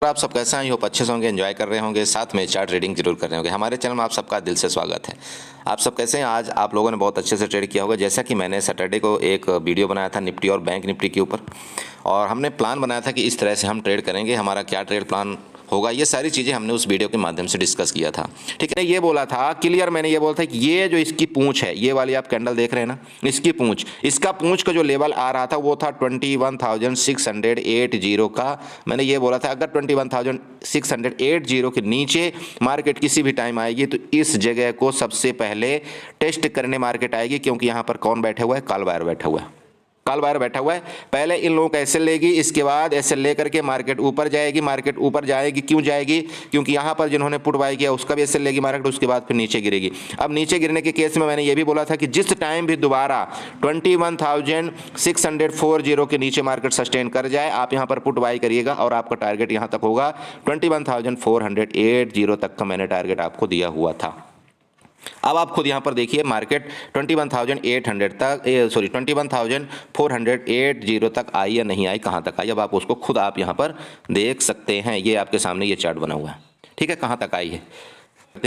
आप सब कैसे हैं? होप अच्छे से होंगे, एंजॉय कर रहे होंगे, साथ में चार्ट ट्रेडिंग जरूर कर रहे होंगे। हमारे चैनल में आप सबका दिल से स्वागत है। आप सब कैसे हैं? आज आप लोगों ने बहुत अच्छे से ट्रेड किया होगा। जैसा कि मैंने सैटरडे को एक वीडियो बनाया था निफ्टी और बैंक निफ्टी के ऊपर, और हमने प्लान बनाया था कि इस तरह से हम ट्रेड करेंगे, हमारा क्या ट्रेड प्लान होगा, ये सारी चीज़ें हमने उस वीडियो के माध्यम से डिस्कस किया था। ठीक है, ये बोला था क्लियर, मैंने ये बोला था कि ये जो इसकी पूंछ है, ये वाली आप कैंडल देख रहे हैं ना, इसकी पूंछ, इसका पूंछ का जो लेवल आ रहा था वो था 21,680 का। मैंने ये बोला था अगर 21,680 के नीचे मार्केट किसी भी टाइम आएगी तो इस जगह को सबसे पहले टेस्ट करने मार्केट आएगी, क्योंकि यहाँ पर कौन बैठा हुआ है? काल बायर बैठा हुआ है। काल बायर बैठा हुआ है। पहले इन लोगों का एसएल लेगी, इसके बाद एसएल लेकर के मार्केट ऊपर जाएगी। मार्केट ऊपर जाएगी, क्यों जाएगी? क्योंकि यहाँ पर जिन्होंने पुट बाय किया उसका भी एसएल लेगी मार्केट, उसके बाद फिर नीचे गिरेगी। अब नीचे गिरने के केस में मैंने ये भी बोला था कि जिस टाइम भी दोबारा 21,640 के नीचे मार्केट सस्टेन कर जाए, आप यहाँ पर पुट बाय करिएगा और आपका टारगेट यहाँ तक होगा 21,480 तक का मैंने टारगेट आपको दिया हुआ था। अब आप खुद यहाँ पर देखिए मार्केट 21,800 तक, 21,480 तक आई या नहीं आई, कहाँ तक आई, अब आप उसको खुद आप यहाँ पर देख सकते हैं। ये आपके सामने ये चार्ट बना हुआ है, ठीक है, कहाँ तक आई है।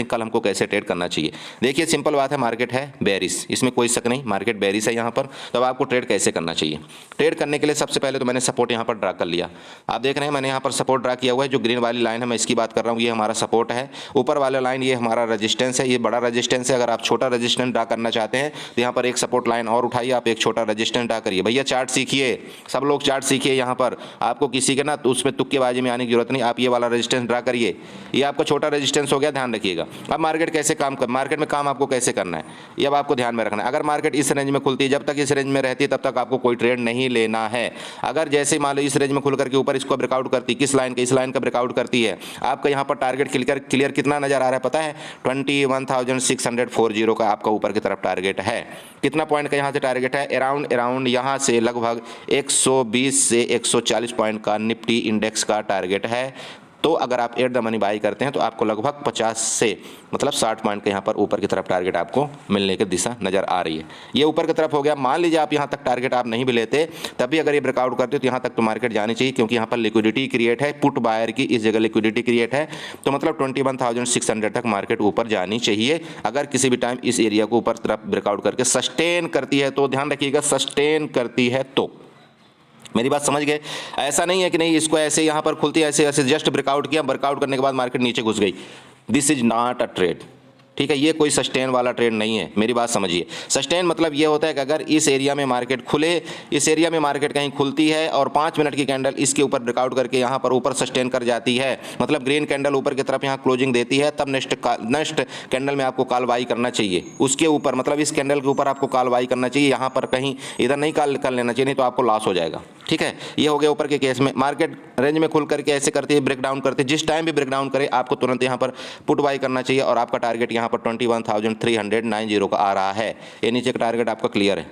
कल हमको कैसे ट्रेड करना चाहिए, देखिए सिंपल बात है, मार्केट है बेरिश, इसमें कोई शक नहीं, मार्केट बेरिश है यहाँ पर। तो अब आपको ट्रेड कैसे करना चाहिए? ट्रेड करने के लिए सबसे पहले तो मैंने सपोर्ट यहाँ पर ड्रा कर लिया। आप देख रहे हैं मैंने यहाँ पर सपोर्ट ड्रा किया हुआ है। जो ग्रीन वाली लाइन है मैं इसकी बात कर रहा हूँ, ये हमारा सपोर्ट है। ऊपर वाला लाइन ये हमारा रजिस्टेंस है, ये बड़ा रजिस्टेंस है। अगर आप छोटा रजिस्टेंस ड्रा करना चाहते हैं तो यहाँ पर एक सपोर्ट लाइन और उठाइए, आप एक छोटा रजिस्टेंस ड्रा करिए। भैया चार्ट सीखिए, सब लोग चार्ट सीखिए। यहाँ पर आपको किसी के ना तो उसमें तुक्केबाजी में आने की जरूरत नहीं, आप ये वाला रजिस्टेंस ड्रा करिए। ये आपका छोटा रजिस्टेंस हो गया, ध्यान रखिएगा। अब मार्केट कैसे काम कर, मार्केट में काम आपको कैसे करना है ये अब आपको ध्यान में रखना है। अगर मार्केट इस रेंज में खुलती है, जब तक इस रेंज में रहती है तब तक आपको कोई ट्रेड नहीं लेना है। अगर जैसे मान लो इस रेंज में खुल करके ऊपर इसको ब्रेकआउट करती, किस लाइन का? इस लाइन का ब्रेकआउट करती है, आपका यहाँ पर टारगेट क्लियर कितना नजर आ रहा है पता है? 21,640 का आपका ऊपर की तरफ टारगेट है। कितना पॉइंट का यहाँ से टारगेट है? अराउंड यहाँ से लगभग 120 से 140 पॉइंट का निफ्टी इंडेक्स का टारगेट है। तो अगर आप एट द मनी बाई करते हैं तो आपको लगभग 50 से मतलब 60 पॉइंट के यहाँ पर ऊपर की तरफ टारगेट आपको मिलने की दिशा नजर आ रही है। ये ऊपर की तरफ हो गया। मान लीजिए आप यहाँ तक टारगेट आप नहीं भी लेते, तभी अगर ये ब्रेकआउट करते तो यहाँ तक तो मार्केट जानी चाहिए, क्योंकि यहाँ पर लिक्विडिटी क्रिएट है, पुट बायर की इस जगह लिक्विडिटी क्रिएट है। तो मतलब 21,600 तक मार्केट ऊपर जानी चाहिए। अगर किसी भी टाइम इस एरिया को ऊपर तरफ ब्रेकआउट करके सस्टेन करती है तो, ध्यान रखिएगा, सस्टेन करती है तो, मेरी बात समझ गए? ऐसा नहीं है कि नहीं इसको ऐसे यहाँ पर खुलती है, ऐसे ऐसे जस्ट ब्रेकआउट किया, ब्रेकआउट करने के बाद मार्केट नीचे घुस गई। This is not a trade, ठीक है, ये कोई सस्टेन वाला ट्रेड नहीं है। मेरी बात समझिए। सस्टेन मतलब ये होता है कि अगर इस एरिया में मार्केट खुले, इस एरिया में मार्केट कहीं खुलती है और 5 मिनट की कैंडल इसके ऊपर ब्रेकआउट करके यहाँ पर ऊपर सस्टेन कर जाती है, मतलब ग्रीन कैंडल ऊपर की तरफ यहाँ क्लोजिंग देती है, तब नेक्स्ट कैंडल में आपको कॉल बाई करना चाहिए उसके ऊपर, मतलब इस कैंडल के ऊपर आपको कॉल बाई करना चाहिए। यहाँ पर कहीं इधर नहीं कॉल कर लेना चाहिए, नहीं तो आपको लॉस हो जाएगा। ठीक है, ये हो गया ऊपर के केस में। मार्केट रेंज में खुल करके ऐसे करती है, ब्रेकडाउन करती है, जिस टाइम भी ब्रेकडाउन करे आपको तुरंत यहाँ पर पुट बाई करना चाहिए और आपका टारगेट यहाँ पर 21,390 का आ रहा है। ये नीचे का टारगेट आपका क्लियर है,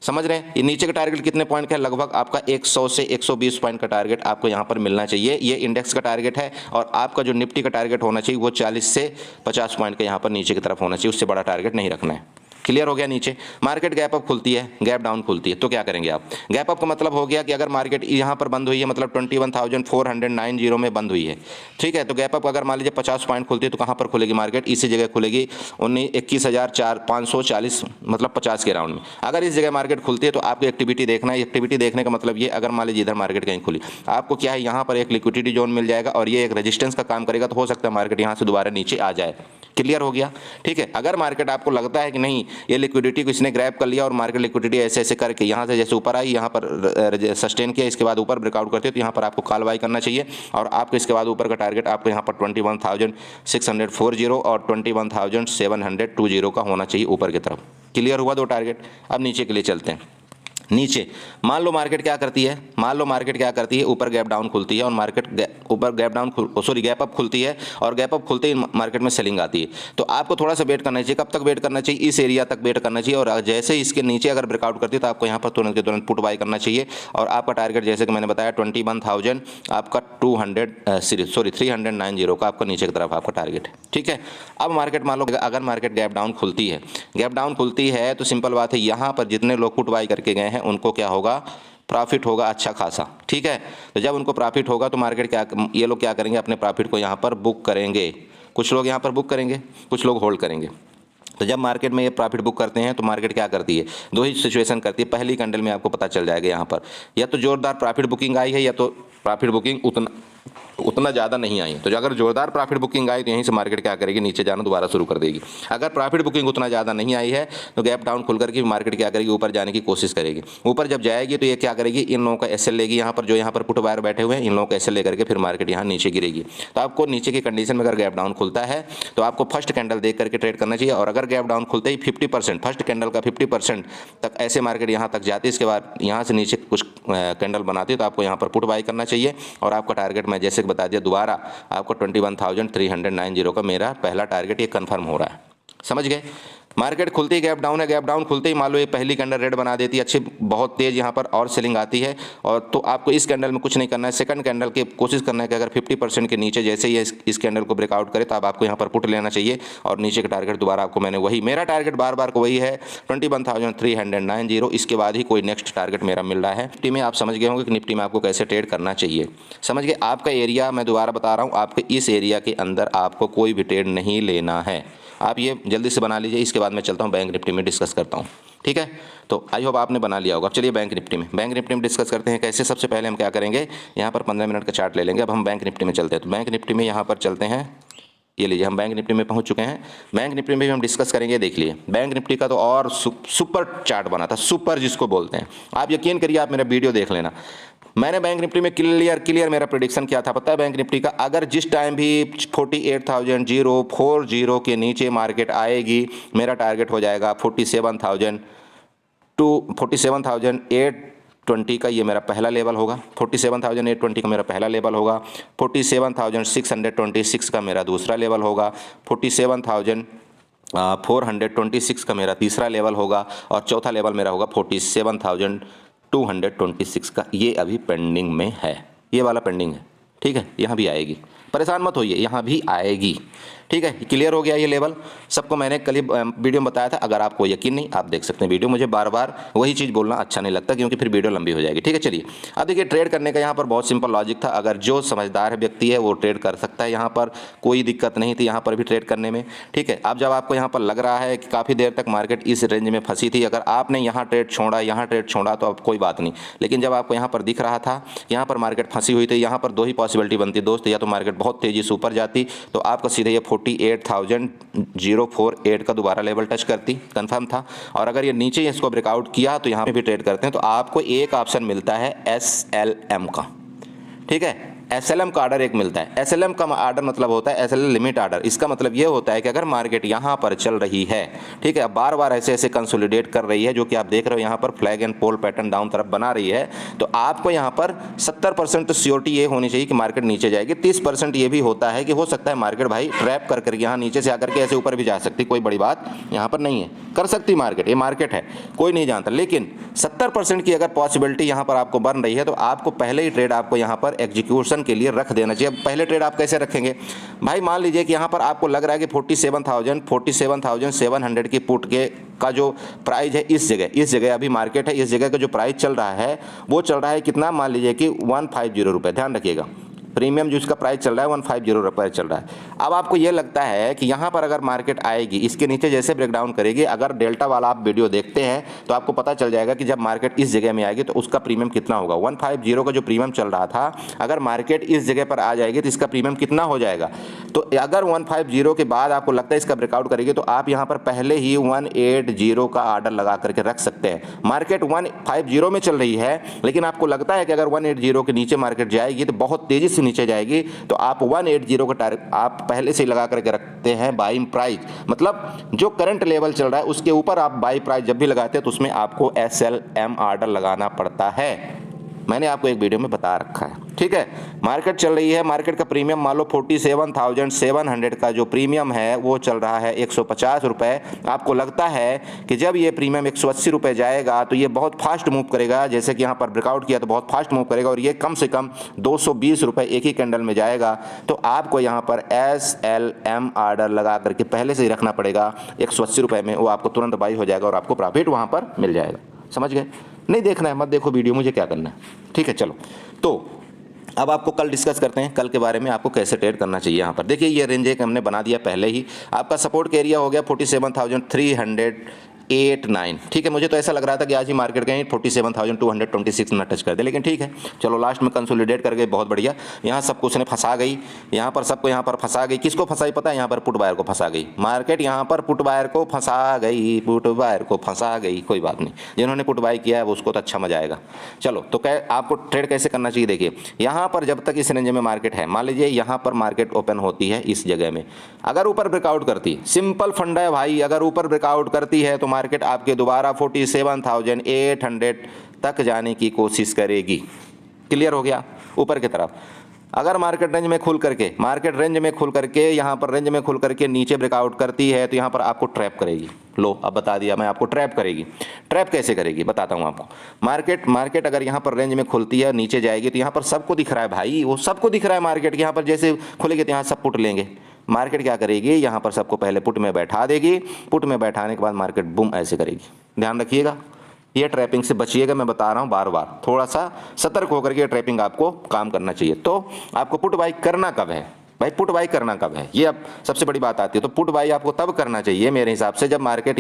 समझ रहे हैं? ये नीचे का टारगेट कितने पॉइंट का है? लगभग आपका 100 से 120 पॉइंट का टारगेट आपको यहाँ पर मिलना चाहिए। ये इंडेक्स का टारगेट है और आपका जो निफ्टी का टारगेट होना चाहिए वो 40 से 50 पॉइंट का यहाँ पर नीचे की तरफ होना चाहिए, उससे बड़ा टारगेट नहीं रखना है। क्लियर हो गया? नीचे मार्केट गैप अप खुलती है, गैप डाउन खुलती है, तो क्या करेंगे आप? गैप अप का मतलब हो गया कि अगर मार्केट यहाँ पर बंद हुई है, मतलब 21,490 में बंद हुई है, ठीक है, तो गैप अप अगर मान लीजिए 50 पॉइंट खुलती है तो कहाँ पर खुलेगी मार्केट? इसी जगह खुलेगी 21,540, मतलब 50 के राउंड में। अगर इस जगह मार्केट खुलती है तो आपको एक्टिविटी देखना है। एक्टिविटी देखने का मतलब ये, अगर मान लीजिए इधर मार्केट कहीं खुली, आपको क्या है, यहाँ पर एक लिक्विडिटी जोन मिल जाएगा और ये एक रेजिस्टेंस का काम करेगा, तो हो सकता है मार्केट यहाँ से दोबारा नीचे आ जाए। क्लियर हो गया? ठीक है, अगर मार्केट आपको लगता है कि नहीं ये लिक्विडिटी को इसने ग्रैब कर लिया और मार्केट लिक्विडिटी ऐसे ऐसे करके यहाँ से जैसे ऊपर आई, यहाँ पर सस्टेन किया, इसके बाद ऊपर ब्रेकआउट करती है, तो यहाँ पर आपको कॉल बाई करना चाहिए और आपको इसके बाद ऊपर का टारगेट आपको यहाँ पर 21,640 और 21,720 का होना चाहिए ऊपर की तरफ। क्लियर हुआ दो टारगेट? अब नीचे के लिए चलते हैं। नीचे मान लो मार्केट क्या करती है, ऊपर गैप डाउन खुलती है और मार्केट ऊपर गैप अप खुलती है और गैप अप खुलते ही मार्केट में सेलिंग आती है। तो आपको थोड़ा सा वेट करना चाहिए। कब तक वेट करना चाहिए? इस एरिया तक वेट करना चाहिए और जैसे ही इसके नीचे अगर ब्रेकआउट करती है तो आपको यहाँ पर तुरंत के तुरंत पुट बाई करना चाहिए और आपका टारगेट जैसे कि मैंने बताया 21,000 आपका 390 का आपका नीचे की तरफ आपका टारगेट है। ठीक है, अब मार्केट मान लो अगर मार्केट गैप डाउन खुलती है तो सिंपल बात है, यहाँ पर जितने लोग पुट बाई करके गए हैं उनको क्या होगा? प्रॉफिट होगा अच्छा खासा, ठीक है। तो जब उनको प्रॉफिट होगा तो मार्केट क्या, ये लोग क्या करेंगे, अपने प्रॉफिट को यहाँ पर बुक करेंगे। कुछ लोग यहाँ पर बुक करेंगे, कुछ लोग होल्ड करेंगे। तो जब मार्केट में ये प्रॉफिट बुक करते हैं तो मार्केट क्या करती है, दो ही सिचुएशन करती है। पहली कैंडल में आपको पता चल जाएगा यहाँ पर, या तो जोरदार प्रॉफिट बुकिंग आई है या तो प्रॉफिट बुकिंग उतना ज़्यादा नहीं आई। तो अगर जोरदार प्रॉफिट बुकिंग आई तो यहीं से मार्केट क्या करेगी, नीचे जाना दोबारा शुरू कर देगी। अगर प्रॉफिट बुकिंग उतना ज़्यादा नहीं आई है तो गैप डाउन खुल करके मार्केट क्या करेगी, ऊपर जाने की कोशिश करेगी। ऊपर जब जाएगी तो ये क्या करेगी, इन लोगों का एसएल लेगी, यहाँ पर जो यहाँ पर पुट बायर बैठे हुए हैं इन लोगों का एसएल लेकर के फिर मार्केट यहाँ नीचे गिरेगी। तो आपको नीचे की कंडीशन में अगर गैप डाउन खुलता है तो आपको फर्स्ट कैंडल देख करके ट्रेड करना चाहिए। और अगर गैप डाउन खुलते ही 50%, फर्स्ट कैंडल का 50% तक ऐसे मार्केट यहाँ तक जाती है, इसके बाद यहाँ से नीचे कुछ कैंडल बनाती है तो आपको यहाँ पर पुट बाई करना चाहिए। और आपका टारगेट मैं जैसे बता दिया दोबारा, आपको 21,390 का मेरा पहला टारगेट ये कंफर्म हो रहा है, समझ गए। मार्केट खुलते ही गैप डाउन है, गैप डाउन खुलते ही मान लो ये पहली कैंडल रेड बना देती है, अच्छी बहुत तेज यहाँ पर और सेलिंग आती है, और तो आपको इस कैंडल में कुछ नहीं करना है। सेकंड कैंडल की कोशिश करना है कि अगर 50% के नीचे जैसे ही इस कैंडल को ब्रेकआउट करे तो अब आपको यहाँ पर पुट लेना चाहिए। और नीचे का टारगेट दोबारा आपको मैंने वही, मेरा टारगेट बार बार को वही है 21,390। इसके बाद ही कोई नेक्स्ट टारगेट मेरा मिल रहा है। निफ्टी में आप समझ गए होंगे कि निफ्टी में आपको कैसे ट्रेड करना चाहिए, समझ गए। आपका एरिया मैं दोबारा बता रहा हूँ, आपके इस एरिया के अंदर आपको कोई भी ट्रेड नहीं लेना है, आप ये जल्दी से बना लीजिए। इसके बाद मैं चलता हूँ बैंक निफ्टी में डिस्कस करता हूँ, ठीक है। तो आई होप आपने बना लिया होगा। अब चलिए बैंक निफ्टी में डिस्कस करते हैं कैसे। सबसे पहले हम क्या करेंगे, यहाँ पर 15 मिनट का चार्ट ले लेंगे। अब हम बैंक निफ्टी में चलते हैं। तो बैंक निफ्टी में यहाँ पर चलते हैं, ये लीजिए हम बैंक निफ्टी में पहुँच चुके हैं। बैंक निफ्टी में भी हम डिस्कस करेंगे। देख लिए बैंक निफ्टी का तो और सुपर चार्ट बना था, सुपर जिसको बोलते हैं। आप यकीन करिए, आप मेरा वीडियो देख लेना। मैंने बैंक निफ्टी में क्लियर मेरा प्रेडिक्शन क्या था पता है, बैंक निफ्टी का अगर जिस टाइम भी 48,040 के नीचे मार्केट आएगी, मेरा टारगेट हो जाएगा 47,820 का, ये मेरा पहला लेवल होगा। 47,820 का मेरा पहला लेवल होगा। 47,626 का मेरा दूसरा लेवल होगा। 47,426 का मेरा तीसरा लेवल होगा। और चौथा लेवल मेरा होगा 47,226 का। ये अभी पेंडिंग में है, ये वाला पेंडिंग है, ठीक है। यहाँ भी आएगी, परेशान मत होइए, यहाँ भी आएगी, ठीक है। क्लियर हो गया ये लेवल, सबको मैंने कल ही वीडियो में बताया था। अगर आपको यकीन नहीं, आप देख सकते हैं वीडियो। मुझे बार बार वही चीज़ बोलना अच्छा नहीं लगता, क्योंकि फिर वीडियो लंबी हो जाएगी, ठीक है। चलिए अब देखिए, ट्रेड करने का यहाँ पर बहुत सिंपल लॉजिक था। अगर जो समझदार व्यक्ति है वो ट्रेड कर सकता है, यहाँ पर कोई दिक्कत नहीं थी यहाँ पर भी ट्रेड करने में, ठीक है। अब जब आपको यहाँ पर लग रहा है कि काफ़ी देर तक मार्केट इस रेंज में फंसी थी, अगर आपने यहाँ ट्रेड छोड़ा, यहाँ ट्रेड छोड़ा तो अब कोई बात नहीं। लेकिन जब आपको यहाँ पर दिख रहा था यहाँ पर मार्केट फंसी हुई थी, यहाँ पर दो ही पॉसिबिलिटी बनती दोस्त, या तो मार्केट बहुत तेज़ी से ऊपर जाती तो आपको सीधे ये 48,048 का दोबारा लेवल टच करती, कंफर्म था। और अगर ये नीचे इसको ब्रेकआउट किया तो यहाँ पे भी ट्रेड करते हैं, तो आपको एक ऑप्शन मिलता है SLM का, ठीक है। SLM का आर्डर एक मिलता है। SLM का आर्डर मतलब होता है SLM लिमिट आर्डर। इसका मतलब ये होता है कि अगर मार्केट यहाँ पर चल रही है, ठीक है, बार बार ऐसे ऐसे कंसोलिडेट कर रही है, जो कि आप देख रहे हो यहाँ पर flag and pole pattern down तरफ बना रही है, तो आपको यहाँ पर 70% तो श्योरिटी ये होनी चाहिए कि मार्केट नीचे जाएगी। 30% ये भी होता है कि हो सकता है मार्केट भाई ट्रैप कर करके यहाँ नीचे से आकर के ऐसे ऊपर भी जा सकती, कोई बड़ी बात यहाँ पर नहीं है, कर सकती मार्केट, ये मार्केट है, कोई नहीं जानता। लेकिन 70% की अगर पॉसिबिलिटी यहाँ पर आपको बन रही है तो आपको पहले ही ट्रेड आपको यहाँ पर एग्जीक्यूशन के लिए रख देना चाहिए। अब पहले ट्रेड आप कैसे रखेंगे भाई, मान लीजिए कि यहाँ पर आपको लग रहा है कि 47,700 की पुट के का जो प्राइस है इस जगह अभी मार्केट है, इस जगह का जो प्राइस चल रहा है वो चल रहा है कितना, मान लीजिए कि 150 रुपये, ध्यान रखिएगा। प्रीमियम जो इसका प्राइस चल रहा है 150 रुपये चल रहा है। अब आपको ये लगता है कि यहाँ पर अगर मार्केट आएगी, इसके नीचे जैसे ब्रेकडाउन करेगी, अगर डेल्टा वाला आप वीडियो देखते हैं तो आपको पता चल जाएगा कि जब मार्केट इस जगह में आएगी तो उसका प्रीमियम कितना होगा। 150 का जो प्रीमियम चल रहा था, अगर मार्केट इस जगह पर आ जाएगी तो इसका प्रीमियम कितना हो जाएगा। तो अगर 150 के बाद आपको लगता है इसका ब्रेकआउट करेगी तो आप यहाँ पर पहले ही 180 का ऑर्डर लगा करके रख सकते हैं। मार्केट 150 में चल रही है, लेकिन आपको लगता है कि अगर 180 के नीचे मार्केट जाएगी तो बहुत तेजी से नीचे जाएगी, तो आप 180 का टारगेट आप पहले से ही लगा करके रखते हैं बाइंग प्राइस, मतलब जो करंट लेवल चल रहा है उसके ऊपर आप बाई प्राइस जब भी लगाते हैं तो उसमें आपको SLM ऑर्डर लगाना पड़ता है। मैंने आपको एक वीडियो में बता रखा है, ठीक है। मार्केट चल रही है, मार्केट का प्रीमियम मान लो 47,700 का जो प्रीमियम है वो चल रहा है 150 रुपये। आपको लगता है कि जब ये प्रीमियम 180 रुपये जाएगा तो ये बहुत फास्ट मूव करेगा, जैसे कि यहाँ पर ब्रेकआउट किया तो बहुत फास्ट मूव करेगा, और ये कम से कम 220 रुपये एक ही कैंडल में जाएगा। तो आपको यहाँ पर SLM ऑर्डर लगा करके पहले से ही रखना पड़ेगा 180 रुपये में, वो आपको तुरंत बाई हो जाएगा और आपको प्रॉफिट वहाँ पर मिल जाएगा, समझ गए। नहीं देखना है मत देखो वीडियो, मुझे क्या करना है, ठीक है। चलो तो अब आपको कल डिस्कस करते हैं कल के बारे में, आपको कैसे ट्रेड करना चाहिए। यहाँ पर देखिए ये रेंज एक हमने बना दिया पहले ही, आपका सपोर्ट का एरिया हो गया 47,389, ठीक है। मुझे तो ऐसा लग रहा था कि आज ही मार्केट कहीं 47,226 ना टच कर दे, लेकिन ठीक है चलो लास्ट में कंसोलिडेट कर गए, बहुत बढ़िया। यहाँ सबको उसने फंसा गई, यहाँ पर सबको यहाँ पर फंसा गई। किसको फंसाई पता है? यहाँ पर पुट बायर को फंसा गई मार्केट, यहाँ पर पुट बायर को फंसा गई, पुट बायर को फंसा गई। कोई बात नहीं, जिन्होंने पुट बाय किया है वो उसको तो अच्छा मजा आएगा। चलो तो आपको ट्रेड कैसे करना चाहिए, देखिए यहाँ पर जब तक इस रेंज में मार्केट है, मान लीजिए यहाँ पर मार्केट ओपन होती है इस जगह में, अगर ऊपर ब्रेकआउट करती, सिंपल फंडा है भाई, अगर ऊपर ब्रेकआउट करती है तो मार्केट आपके दोबारा 47,800 तक जाने की कोशिश करेगी। क्लियर हो गया? ऊपर की तरफ अगर मार्केट रेंज में खुल करके यहाँ पर रेंज में खुल करके नीचे ब्रेकआउट करती है तो यहाँ पर आपको ट्रैप करेगी। लो अब बता दिया मैं आपको, ट्रैप करेगी। ट्रैप कैसे करेगी बताता हूँ आपको। मार्केट अगर यहाँ पर रेंज में खुलती है नीचे जाएगी तो यहाँ पर सबको दिख रहा है भाई, वो सबको दिख रहा है मार्केट के, यहाँ पर जैसे खुलेगी तो यहाँ सब पुट लेंगे। मार्केट क्या करेगी, यहाँ पर सबको पहले पुट में बैठा देगी, पुट में बैठाने के बाद मार्केट बूम ऐसे करेगी। ध्यान रखिएगा, ये ट्रैपिंग से बचिएगा, मैं बता रहा हूँ बार बार, थोड़ा सा सतर्क होकर के ट्रैपिंग आपको काम करना चाहिए। तो आपको पुट बाई करना कब है भाई, पुट बाई करना कब है, ये अब सबसे बड़ी बात आती है। तो पुट बाई आपको तब करना चाहिए मेरे हिसाब से जब मार्केट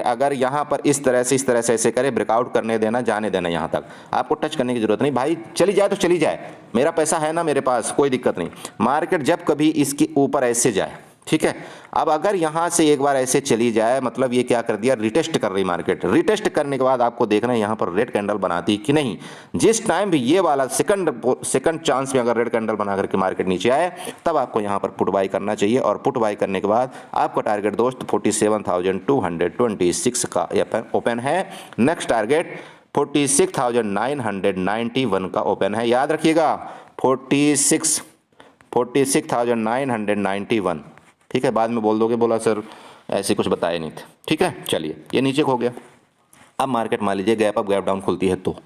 अगर यहाँ पर इस तरह से ऐसे करे, ब्रेकआउट करने देना, जाने देना, यहाँ तक आपको टच करने की जरूरत नहीं भाई। चली जाए तो चली जाए, मेरा पैसा है ना मेरे पास, कोई दिक्कत नहीं। मार्केट जब कभी इसके ऊपर ऐसे जाए, ठीक है। अब अगर यहाँ से एक बार ऐसे चली जाए, मतलब ये क्या कर दिया, रिटेस्ट कर रही मार्केट। रिटेस्ट करने के बाद आपको देखना है यहाँ पर रेड कैंडल बनाती कि नहीं। जिस टाइम भी ये वाला सेकंड चांस में अगर रेड कैंडल बना करके मार्केट नीचे आए, तब आपको यहाँ पर पुट बाई करना चाहिए। और पुट बाई करने के बाद आपका टारगेट दोस्त 47,226 का ओपन है। नेक्स्ट टारगेट 46,991 का ओपन है, याद रखिएगा 46,991, ठीक है। बाद में बोल दोगे बोला सर ऐसे कुछ बताए नहीं थे, ठीक है। चलिए ये नीचे हो गया। अब मार्केट मान लीजिए गैप अप गैप डाउन खुलती है तो,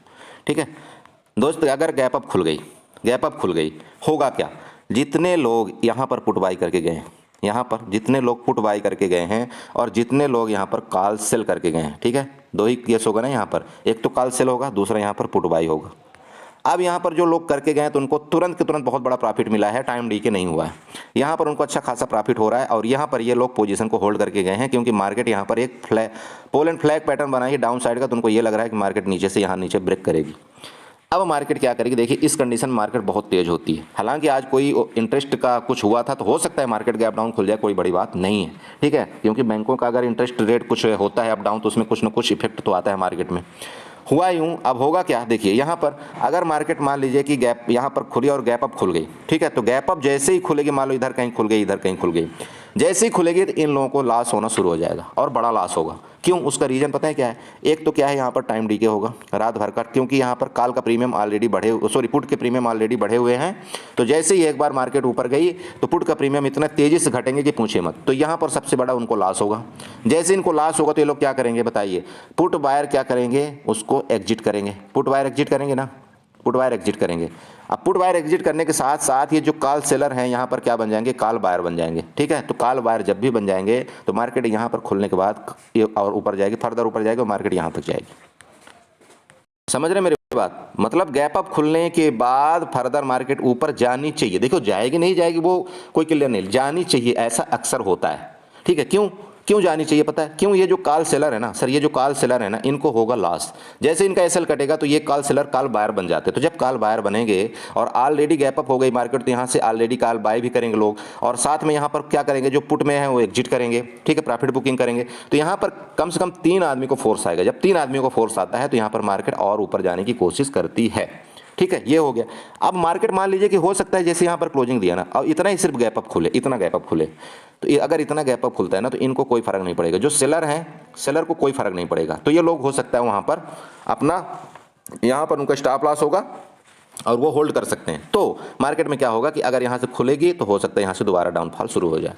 ठीक है दोस्त, अगर गैप अप खुल गई होगा क्या, जितने लोग यहाँ पर पुट बाई करके गए हैं, यहाँ पर जितने लोग पुट बाई करके गए हैं और जितने लोग यहाँ पर कॉल सेल करके गए हैं, ठीक है, दो ही केस होगा ना यहाँ पर, एक तो कॉल सेल होगा, दूसरा यहाँ पर पुट बाई होगा। अब यहाँ पर जो लोग करके गए तो उनको तुरंत के तुरंत बहुत बड़ा प्रॉफिट मिला है, टाइम डी के नहीं हुआ है, यहाँ पर उनको अच्छा खासा प्रॉफिट हो रहा है। और यहाँ पर ये लोग पोजीशन को होल्ड करके गए हैं क्योंकि मार्केट यहाँ पर एक पोल फ्लैग पैटर्न बनाई डाउन साइड का, तो उनको ये लग रहा है कि मार्केट नीचे से यहाँ नीचे ब्रेक करेगी। अब मार्केट क्या करेगी, देखिए इस कंडीशन में मार्केट बहुत तेज होती है। हालांकि आज कोई इंटरेस्ट का कुछ हुआ था तो हो सकता है मार्केट गैप डाउन खुल जाए, कोई बड़ी बात नहीं है, ठीक है। क्योंकि बैंकों का अगर इंटरेस्ट रेट कुछ होता है अप डाउन तो उसमें कुछ ना कुछ इफेक्ट तो आता है मार्केट में। हुआ यूँ, अब होगा क्या, देखिए यहाँ पर अगर मार्केट मान लीजिए कि गैप यहाँ पर खुली और गैप अप खुल गई, ठीक है, तो गैप अप जैसे ही खुलेगी, मान लो इधर कहीं खुल गई इधर कहीं खुल गई, जैसे ही खुलेगी तो इन लोगों को लॉस होना शुरू हो जाएगा और बड़ा लॉस होगा। क्यों, उसका रीज़न पता है क्या है, एक तो क्या है यहाँ पर टाइम डीके होगा रात भर का, क्योंकि यहाँ पर कॉल का प्रीमियम ऑलरेडी पुट के प्रीमियम ऑलरेडी बढ़े हुए हैं। तो जैसे ही एक बार मार्केट ऊपर गई तो पुट का प्रीमियम इतना तेज़ी से घटेंगे कि पूछे मत। तो यहाँ पर सबसे बड़ा उनको लॉस होगा। जैसे इनको लॉस होगा तो ये लोग क्या करेंगे बताइए, पुट बायर क्या करेंगे, उसको एग्जिट करेंगे। पुट बायर एग्जिट करेंगे ना, पुट बायर एग्जिट करेंगे। अब पुट बायर एग्जिट करने के साथ साथ ये जो कॉल सेलर हैं यहाँ पर क्या बन जाएंगे, कॉल बायर बन जाएंगे, ठीक है। तो कॉल बायर जब भी बन जाएंगे तो मार्केट यहाँ पर खुलने के बाद ये और ऊपर जाएगी, फर्दर ऊपर जाएगी और मार्केट यहाँ तक जाएगी। समझ रहे मेरी बात, मतलब गैप अप खुलने के बाद फर्दर मार्केट ऊपर जानी चाहिए। देखो जाएगी नहीं जाएगी वो कोई क्लियर नहीं, जानी चाहिए, ऐसा अक्सर होता है, ठीक है। क्यों जानी चाहिए पता है क्यों, ये जो कॉल सेलर है ना सर, ये जो कॉल सेलर है ना, इनको होगा लॉस। जैसे इनका एसएल कटेगा तो ये कॉल सेलर कॉल बायर बन जाते हैं। तो जब कॉल बायर बनेंगे और ऑलरेडी गैप अप हो गई मार्केट तो यहाँ से ऑलरेडी कॉल बाय भी करेंगे लोग, और साथ में यहाँ पर क्या करेंगे, जो पुट में है वो एग्जिट करेंगे, ठीक है, प्रॉफिट बुकिंग करेंगे। तो यहाँ पर कम से कम 3 आदमी को फोर्स आएगा। जब 3 आदमियों को फोर्स आता है तो यहाँ पर मार्केट और ऊपर जाने की कोशिश करती है, ठीक है। ये हो गया। अब मार्केट मान लीजिए कि हो सकता है जैसे यहाँ पर क्लोजिंग दिया ना, अब इतना ही सिर्फ गैप अप खुले, इतना गैप अप खुले, तो अगर इतना गैप अप खुलता है ना तो इनको कोई फर्क नहीं पड़ेगा। जो सेलर हैं, सेलर को कोई फर्क नहीं पड़ेगा। तो ये लोग हो सकता है वहाँ पर अपना, यहाँ पर उनका स्टॉप लॉस होगा और वो होल्ड कर सकते हैं। तो मार्केट में क्या होगा कि अगर यहाँ से खुलेगी तो हो सकता है यहाँ से दोबारा डाउनफॉल शुरू हो जाए,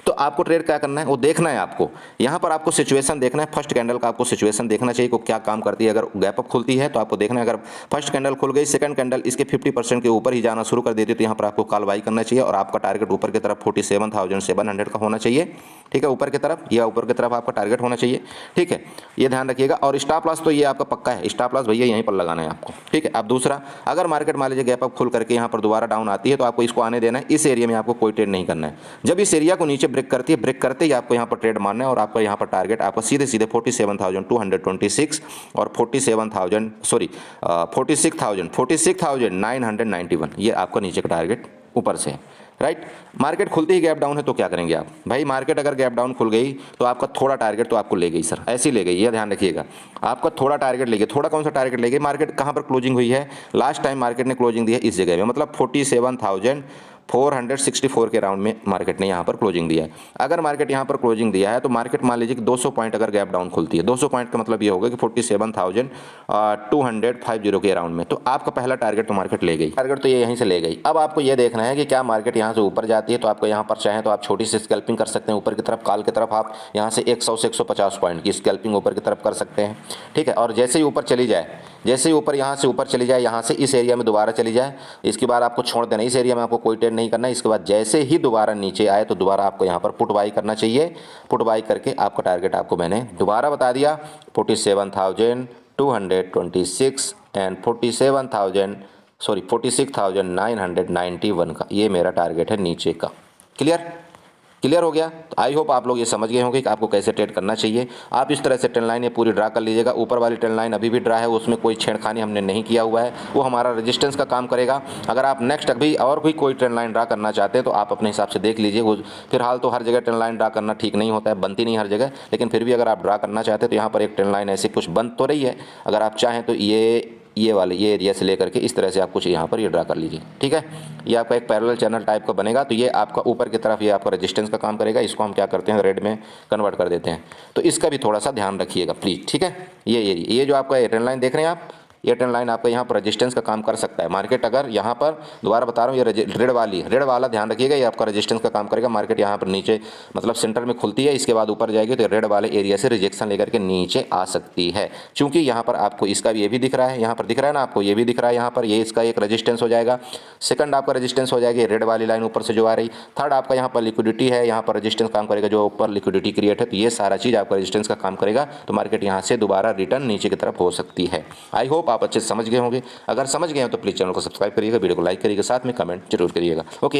तो आपको ट्रेड क्या करना है, वो देखना है आपको। यहाँ पर आपको सिचुएशन देखना है, फर्स्ट कैंडल का आपको सिचुएशन देखना चाहिए को क्या काम करती है। अगर गैप अप खुलती है तो आपको देखना है, अगर फर्स्ट कैंडल खुल गई, सेकंड कैंडल इसके 50% के ऊपर ही जाना शुरू कर देती है तो यहाँ पर आपको कॉल बाई करना चाहिए और आपका टारगेट ऊपर की तरफ 47,700 का होना चाहिए। ठीक है, ऊपर की तरफ या ऊपर की तरफ आपका टारगेट होना चाहिए। ठीक है, ये ध्यान रखिएगा। और स्टॉप लॉस तो ये आपका पक्का है, स्टॉप लॉस भैया यहीं पर लगाना है आपको। ठीक है, अब दूसरा, अगर मार्केट मान लीजिए गैप अप खुल करके यहाँ पर दोबारा डाउन आती है तो आपको इसको आने देना है, इस एरिया में आपको कोई ट्रेड नहीं करना है। जब इस एरिया को नीचे ब्रेक करती है, ब्रेक करते ही आपको यहाँ पर ट्रेड मारना है और आपका यहाँ पर टारगेट आपका सीधे सीधे 47,226 और 46,991 ये आपका नीचे का टारगेट ऊपर से है। राइट, मार्केट खुलते ही गैप डाउन है तो क्या करेंगे आप भाई, मार्केट अगर गैप डाउन खुल गई तो आपका थोड़ा टारगेट तो आपको ले गई सर, ऐसी ले गई, ये ध्यान रखिएगा। आपका थोड़ा टारगेट ले गई, थोड़ा कौन सा टारगेट ले गई, मार्केट कहाँ पर क्लोजिंग हुई है, लास्ट टाइम मार्केट ने क्लोजिंग दी है इस जगह में, मतलब 47,464 के राउंड में मार्केट ने यहाँ पर क्लोजिंग दिया है। अगर मार्केट यहाँ पर क्लोजिंग दिया है तो मार्केट मान लीजिए कि 200 पॉइंट अगर गैप डाउन खुलती है, 200 पॉइंट का मतलब ये होगा कि 47,250 के राउंड में, तो आपका पहला टारगेट तो मार्केट ले गई, टारगेट तो ये यहीं से ले गई। अब आपको ये देखना है कि क्या मार्केट यहाँ से ऊपर जाती है तो आपको यहाँ पर चाहें तो आप छोटी सी स्कैल्पिंग कर सकते हैं ऊपर की तरफ, कॉल की तरफ आप यहाँ से 100 से 150 पॉइंट की स्कैल्पिंग ऊपर की तरफ कर सकते हैं। ठीक है, और जैसे ही ऊपर चली जाए, जैसे ही ऊपर यहाँ से ऊपर चली जाए, यहाँ से इस एरिया में दोबारा चली जाए, इसके बाद आपको छोड़ देना, इस एरिया में आपको कोई ट्रेड नहीं करना है। इसके बाद जैसे ही दोबारा नीचे आए तो दोबारा आपको यहाँ पर पुट बाई करना चाहिए। पुट बाई करके आपका टारगेट आपको मैंने दोबारा बता दिया 47,226 एंड 46,991 का, ये मेरा टारगेट है नीचे का। क्लियर हो गया। तो आई होप आप लोग ये समझ गए होंगे कि आपको कैसे ट्रेड करना चाहिए। आप इस तरह से ट्रेंड लाइन ये पूरी ड्रा कर लीजिएगा। ऊपर वाली ट्रेंड लाइन अभी भी ड्रा है, उसमें कोई छेड़खानी हमने नहीं किया हुआ है, वो हमारा रेजिस्टेंस का काम करेगा। अगर आप नेक्स्ट अभी और भी कोई ट्रेंड लाइन ड्रा करना चाहते हैं तो आप अपने हिसाब से देख लीजिए। वो फिलहाल तो हर जगह ट्रेंड लाइन ड्रा करना ठीक नहीं होता है, बनती नहीं हर जगह, लेकिन फिर भी अगर आप ड्रा करना चाहते हैं तो यहाँ पर एक ट्रेंड लाइन ऐसी कुछ बन तो रही है। अगर आप चाहें तो ये वाले ये एरिया से लेकर के इस तरह से आप कुछ यहाँ पर ये ड्रा कर लीजिए। ठीक है, ये आपका एक पैरेलल चैनल टाइप का बनेगा, तो ये आपका ऊपर की तरफ ये आपका रेजिस्टेंस का काम करेगा। इसको हम क्या करते हैं, रेड में कन्वर्ट कर देते हैं, तो इसका भी थोड़ा सा ध्यान रखिएगा प्लीज़। ठीक है, ये जो आपका ट्रेंड लाइन देख रहे हैं आप, ये ट्रेंड लाइन आपका यहाँ पर रेजिस्टेंस का काम कर सकता है। मार्केट अगर यहाँ पर, दोबारा बता रहा हूँ, ये रेड वाला ध्यान रखिएगा, ये आपका रेजिस्टेंस का काम करेगा। मार्केट यहाँ पर नीचे मतलब सेंटर में खुलती है, इसके बाद ऊपर जाएगी तो रेड वाले एरिया से रिजेक्शन लेकर के नीचे आ सकती है। क्योंकि यहाँ पर आपको इसका भी ये भी दिख रहा है, यहाँ पर दिख रहा है ना आपको, ये भी दिख रहा है यहाँ पर, ये इसका एक रेजिस्टेंस हो जाएगा। सेकंड आपका रेजिस्टेंस हो जाएगी रेड वाली लाइन ऊपर से जो आ रही। थर्ड आपका यहाँ पर लिक्विडिटी है, यहाँ पर रेजिस्टेंस काम करेगा, जो ऊपर लिक्विडिटी क्रिएट है, तो ये सारा चीज़ आपका रेजिस्टेंस का काम करेगा। तो मार्केट यहाँ से दोबारा रिटर्न नीचे की तरफ हो सकती है। आई होप आप अच्छे से समझ गए होंगे। अगर समझ गए हैं तो प्लीज़ चैनल को सब्सक्राइब करिएगा, वीडियो को लाइक करिएगा, साथ में कमेंट जरूर करिएगा। ओके।